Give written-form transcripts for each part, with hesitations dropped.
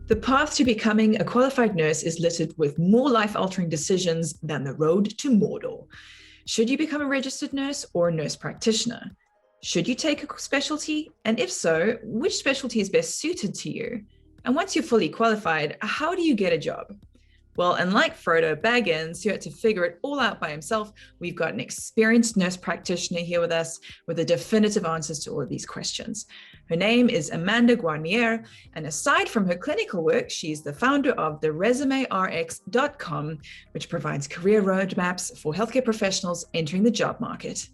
The path to becoming a qualified nurse is littered with more life-altering decisions than the road to Mordor. Should you become a registered nurse or a nurse practitioner? Should you take a specialty? And if so, which specialty is best suited to you? And once you're fully qualified, how do you get a job? Well, unlike Frodo Baggins, who had to figure it all out by himself, we've got an experienced nurse practitioner here with us with the definitive answers to all of these questions. Her name is Amanda Guarnier, and aside from her clinical work, she's the founder of the ResumeRx.com, which provides career roadmaps for healthcare professionals entering the job market.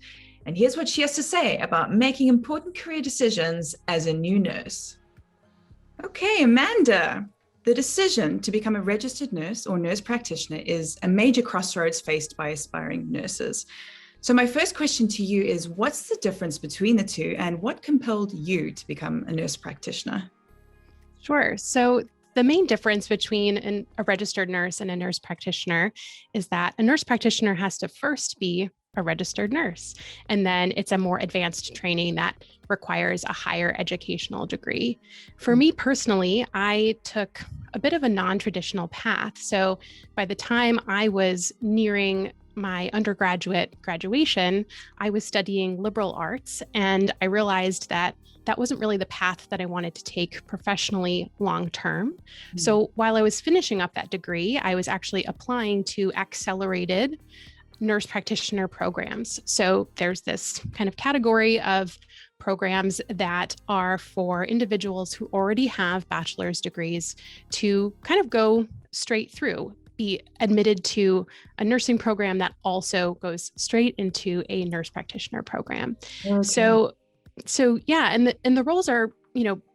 And here's what she has to say about making important career decisions as a new nurse. Okay, Amanda. The decision to become a registered nurse or nurse practitioner is a major crossroads faced by aspiring nurses. So my first question to you is, what's the difference between the two and what compelled you to become a nurse practitioner? Sure. So the main difference between a registered nurse and a nurse practitioner is that a nurse practitioner has to first be a registered nurse. And then it's a more advanced training that requires a higher educational degree. For me personally, I took a bit of a non-traditional path. So by the time I was nearing my undergraduate graduation, I was studying liberal arts, and I realized that that wasn't really the path that I wanted to take professionally long term. So while I was finishing up that degree, I was actually applying to accelerated nurse practitioner programs. So there's this kind of category of programs that are for individuals who already have bachelor's degrees to kind of go straight through, be admitted to a nursing program that also goes straight into a nurse practitioner program. Okay. So yeah, and the roles are,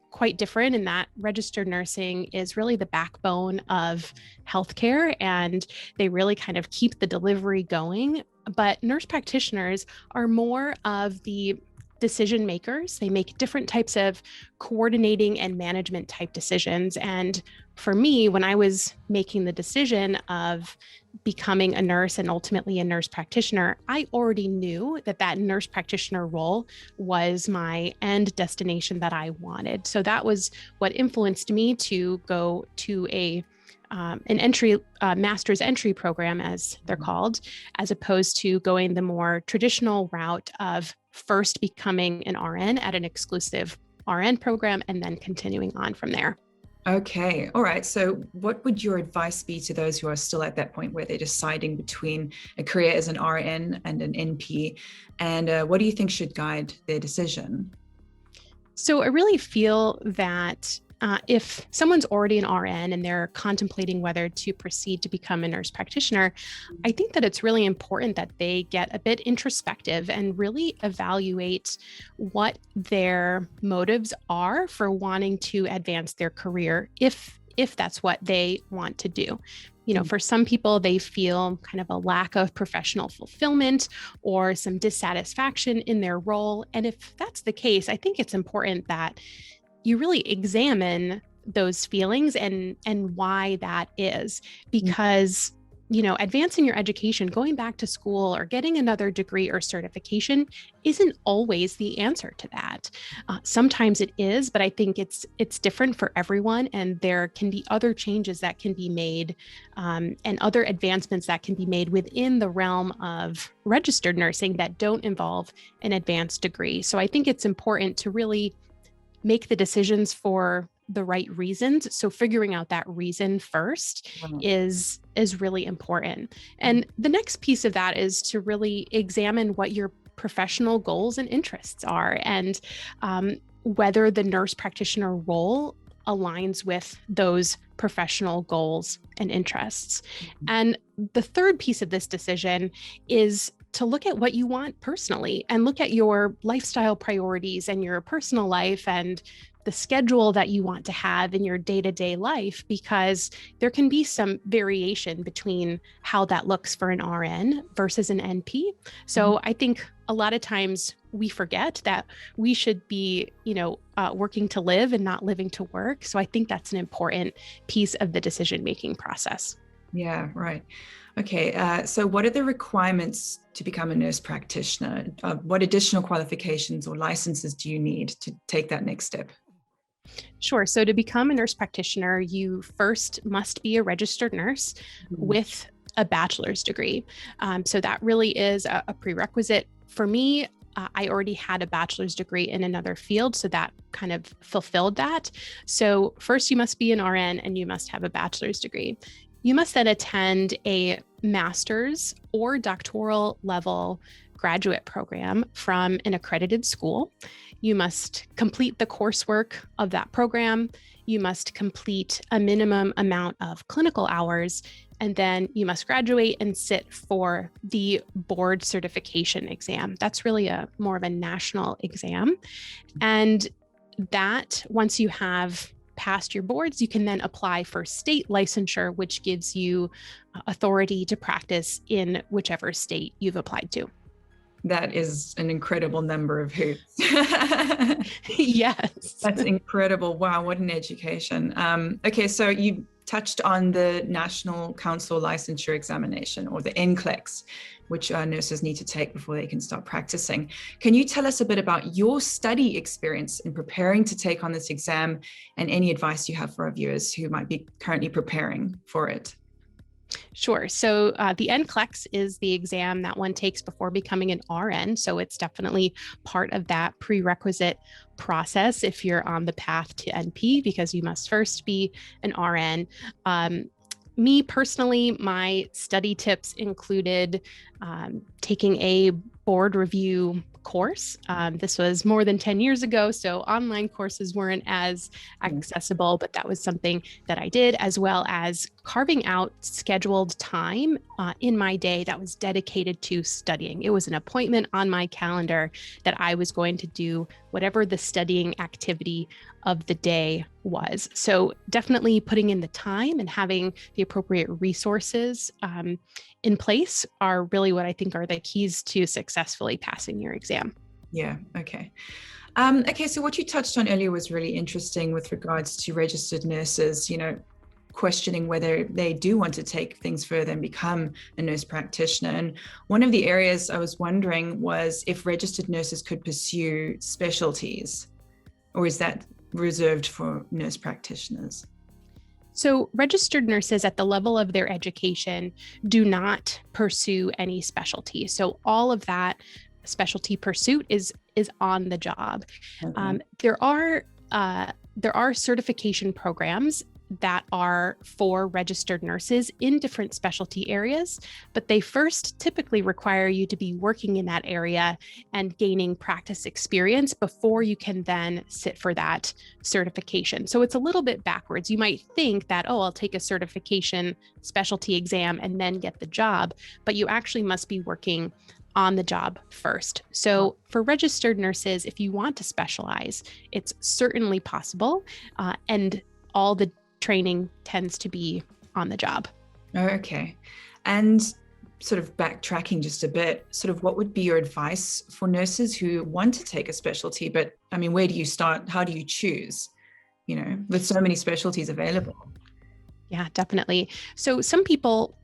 quite different in that registered nursing is really the backbone of healthcare, and they really kind of keep the delivery going. But nurse practitioners are more of the decision makers. They make different types of coordinating and management type decisions. And for me, when I was making the decision of becoming a nurse and ultimately a nurse practitioner, I already knew that nurse practitioner role was my end destination that I wanted. So that was what influenced me to go to an master's entry program, as they're called, as opposed to going the more traditional route of first becoming an RN at an exclusive RN program and then continuing on from there. Okay. All right. So what would your advice be to those who are still at that point where they're deciding between a career as an RN and an NP? And what do you think should guide their decision? So I really feel that if someone's already an RN and they're contemplating whether to proceed to become a nurse practitioner, I think that it's really important that they get a bit introspective and really evaluate what their motives are for wanting to advance their career, if that's what they want to do. For some people, they feel kind of a lack of professional fulfillment or some dissatisfaction in their role. And if that's the case, I think it's important that you really examine those feelings and why that is, because advancing your education, going back to school or getting another degree or certification isn't always the answer to that. Sometimes it is, but I think it's different for everyone, and there can be other changes that can be made and other advancements that can be made within the realm of registered nursing that don't involve an advanced degree. So I think it's important to really make the decisions for the right reasons. So figuring out that reason first is really important. And the next piece of that is to really examine what your professional goals and interests are, and whether the nurse practitioner role aligns with those professional goals and interests. And the third piece of this decision is to look at what you want personally and look at your lifestyle priorities and your personal life and the schedule that you want to have in your day-to-day life, because there can be some variation between how that looks for an RN versus an NP. So I think a lot of times we forget that we should be, working to live and not living to work. So I think that's an important piece of the decision-making process. Yeah, right. Okay, so what are the requirements to become a nurse practitioner? What additional qualifications or licenses do you need to take that next step? Sure. So to become a nurse practitioner, you first must be a registered nurse with a bachelor's degree. So that really is a prerequisite. For me, I already had a bachelor's degree in another field, so that kind of fulfilled that. So first you must be an RN and you must have a bachelor's degree. You must then attend a master's or doctoral level graduate program from an accredited school. You must complete the coursework of that program. You must complete a minimum amount of clinical hours, and then you must graduate and sit for the board certification exam. That's really more of a national exam. And that, once you have passed your boards, you can then apply for state licensure, which gives you authority to practice in whichever state you've applied to. That is an incredible number of hoops. Yes. That's incredible. Wow, what an education. Okay, so you touched on the National Council Licensure Examination, or the NCLEX, which nurses need to take before they can start practicing. Can you tell us a bit about your study experience in preparing to take on this exam, and any advice you have for our viewers who might be currently preparing for it? Sure. So the NCLEX is the exam that one takes before becoming an RN. So it's definitely part of that prerequisite process if you're on the path to NP, because you must first be an RN. Me personally, my study tips included taking a board review course. This was more than 10 years ago, so online courses weren't as accessible, but that was something that I did, as well as carving out scheduled time in my day that was dedicated to studying. It was an appointment on my calendar that I was going to do whatever the studying activity of the day was. So definitely putting in the time and having the appropriate resources in place are really what I think are the keys to successfully passing your exam. Yeah, okay. Okay, so what you touched on earlier was really interesting with regards to registered nurses, questioning whether they do want to take things further and become a nurse practitioner. And one of the areas I was wondering was if registered nurses could pursue specialties, or is that reserved for nurse practitioners? So registered nurses at the level of their education do not pursue any specialty. So all of that specialty pursuit is on the job. Okay. There are certification programs that are for registered nurses in different specialty areas, but they first typically require you to be working in that area and gaining practice experience before you can then sit for that certification. So it's a little bit backwards. You might think that, oh, I'll take a certification specialty exam and then get the job, but you actually must be working on the job first. So for registered nurses, if you want to specialize, it's certainly possible, and all the training tends to be on the job. Okay. And sort of backtracking just a bit, sort of what would be your advice for nurses who want to take a specialty, but I mean, where do you start? How do you choose, with so many specialties available? Yeah, definitely. So some people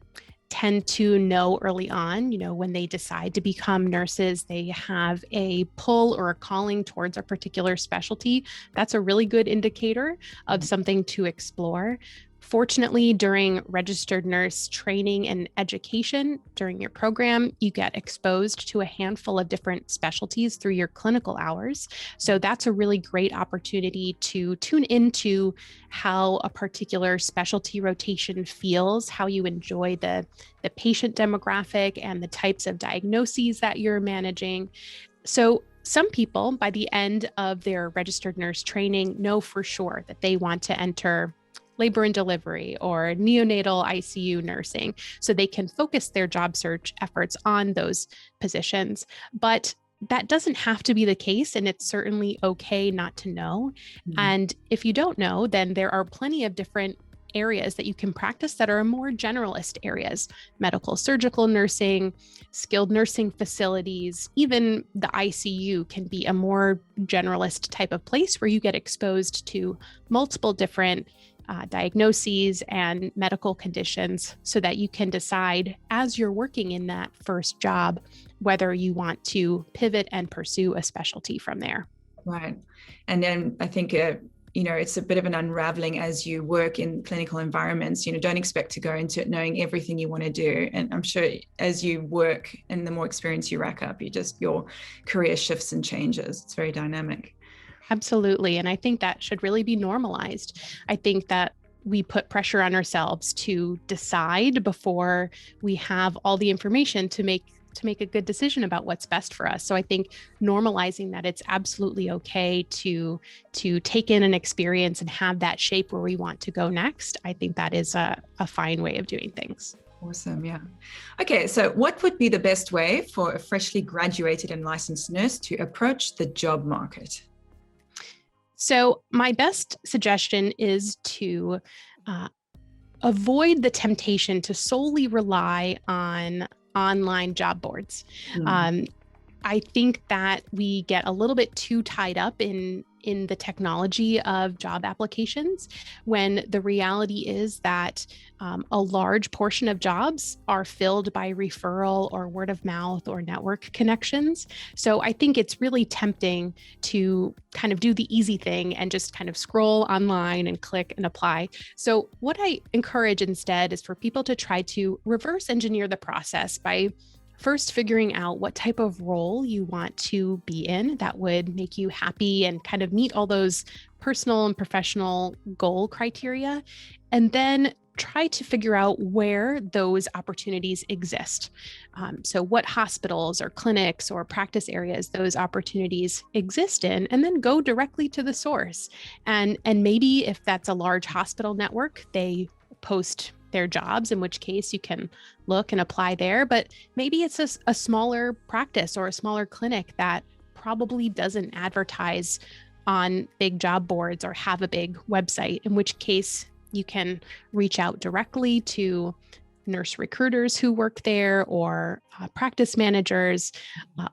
tend to know early on, when they decide to become nurses, they have a pull or a calling towards a particular specialty. That's a really good indicator of something to explore. Fortunately, during registered nurse training and education during your program, you get exposed to a handful of different specialties through your clinical hours. So that's a really great opportunity to tune into how a particular specialty rotation feels, how you enjoy the patient demographic and the types of diagnoses that you're managing. So some people, by the end of their registered nurse training, know for sure that they want to enter labor and delivery or neonatal ICU nursing, so they can focus their job search efforts on those positions. But that doesn't have to be the case, and it's certainly okay not to know. Mm-hmm. And if you don't know, then there are plenty of different areas that you can practice that are more generalist areas: medical surgical nursing, skilled nursing facilities, even the ICU can be a more generalist type of place where you get exposed to multiple different diagnoses and medical conditions, so that you can decide as you're working in that first job whether you want to pivot and pursue a specialty from there. Right. And then I think it's a bit of an unraveling as you work in clinical environments. Don't expect to go into it knowing everything you want to do. And I'm sure as you work and the more experience you rack up, your career shifts and changes. It's very dynamic. Absolutely. And I think that should really be normalized. I think that we put pressure on ourselves to decide before we have all the information to make a good decision about what's best for us. So I think normalizing that it's absolutely okay to take in an experience and have that shape where we want to go next. I think that is a fine way of doing things. Awesome. Yeah. Okay. So what would be the best way for a freshly graduated and licensed nurse to approach the job market? So my best suggestion is to avoid the temptation to solely rely on online job boards. I think that we get a little bit too tied up in the technology of job applications, when the reality is that a large portion of jobs are filled by referral or word of mouth or network connections. So I think it's really tempting to kind of do the easy thing and just kind of scroll online and click and apply. So what I encourage instead is for people to try to reverse engineer the process by first figuring out what type of role you want to be in that would make you happy and kind of meet all those personal and professional goal criteria, and then try to figure out where those opportunities exist. So what hospitals or clinics or practice areas those opportunities exist in, and then go directly to the source. And maybe if that's a large hospital network, they post their jobs, in which case you can look and apply there. But maybe it's a smaller practice or a smaller clinic that probably doesn't advertise on big job boards or have a big website, in which case you can reach out directly to nurse recruiters who work there, or practice managers,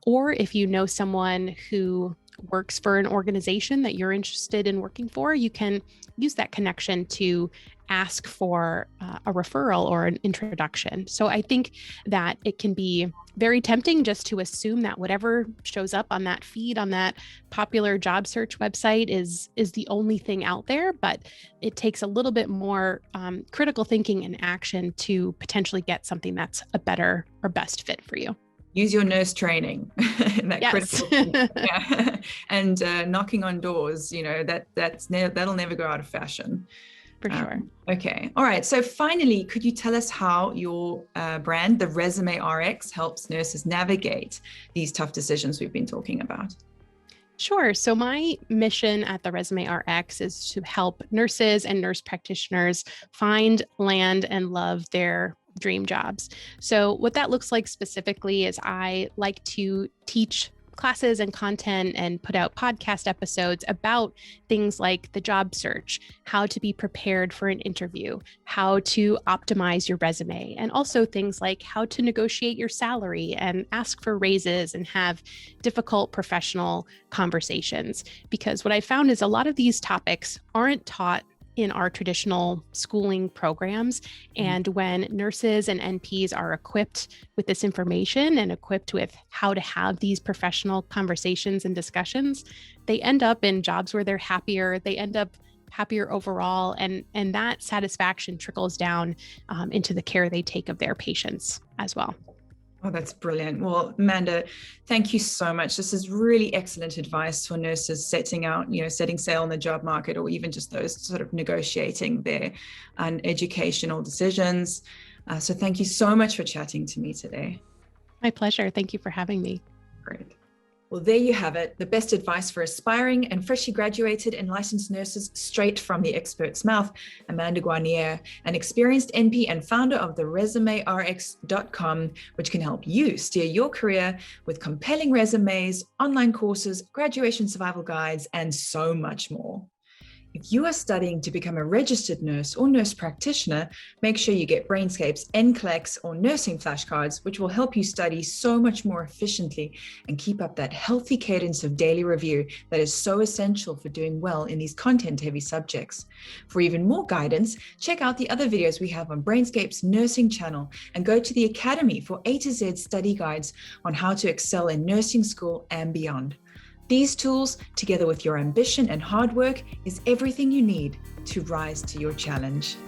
or if you know someone who works for an organization that you're interested in working for, you can use that connection to ask for a referral or an introduction. So I think that it can be very tempting just to assume that whatever shows up on that feed, on that popular job search website is the only thing out there, but it takes a little bit more critical thinking and action to potentially get something that's a better or best fit for you. Use your nurse training in that Yes. critical yeah. And knocking on doors, that'll never go out of fashion. For sure. Okay. All right. So finally, could you tell us how your brand, the Resume RX, helps nurses navigate these tough decisions we've been talking about? Sure. So my mission at the Resume RX is to help nurses and nurse practitioners find, land, and love their dream jobs. So what that looks like specifically is I like to teach classes and content and put out podcast episodes about things like the job search, how to be prepared for an interview, how to optimize your resume, and also things like how to negotiate your salary and ask for raises and have difficult professional conversations. Because what I found is a lot of these topics aren't taught in our traditional schooling programs. And when nurses and NPs are equipped with this information and equipped with how to have these professional conversations and discussions, they end up in jobs where they're happier. They end up happier overall. And that satisfaction trickles down into the care they take of their patients as well. Oh, that's brilliant. Well, Amanda, thank you so much. This is really excellent advice for nurses setting sail in the job market, or even just those sort of negotiating their educational decisions. So thank you so much for chatting to me today. My pleasure. Thank you for having me. Great. Well, there you have it, the best advice for aspiring and freshly graduated and licensed nurses straight from the expert's mouth. Amanda Guarnier, an experienced NP and founder of the ResumeRx.com, which can help you steer your career with compelling resumes, online courses, graduation survival guides, and so much more. If you are studying to become a registered nurse or nurse practitioner, make sure you get Brainscape's NCLEX or nursing flashcards, which will help you study so much more efficiently and keep up that healthy cadence of daily review that is so essential for doing well in these content-heavy subjects. For even more guidance, check out the other videos we have on Brainscape's nursing channel and go to the Academy for A to Z study guides on how to excel in nursing school and beyond. These tools, together with your ambition and hard work, is everything you need to rise to your challenge.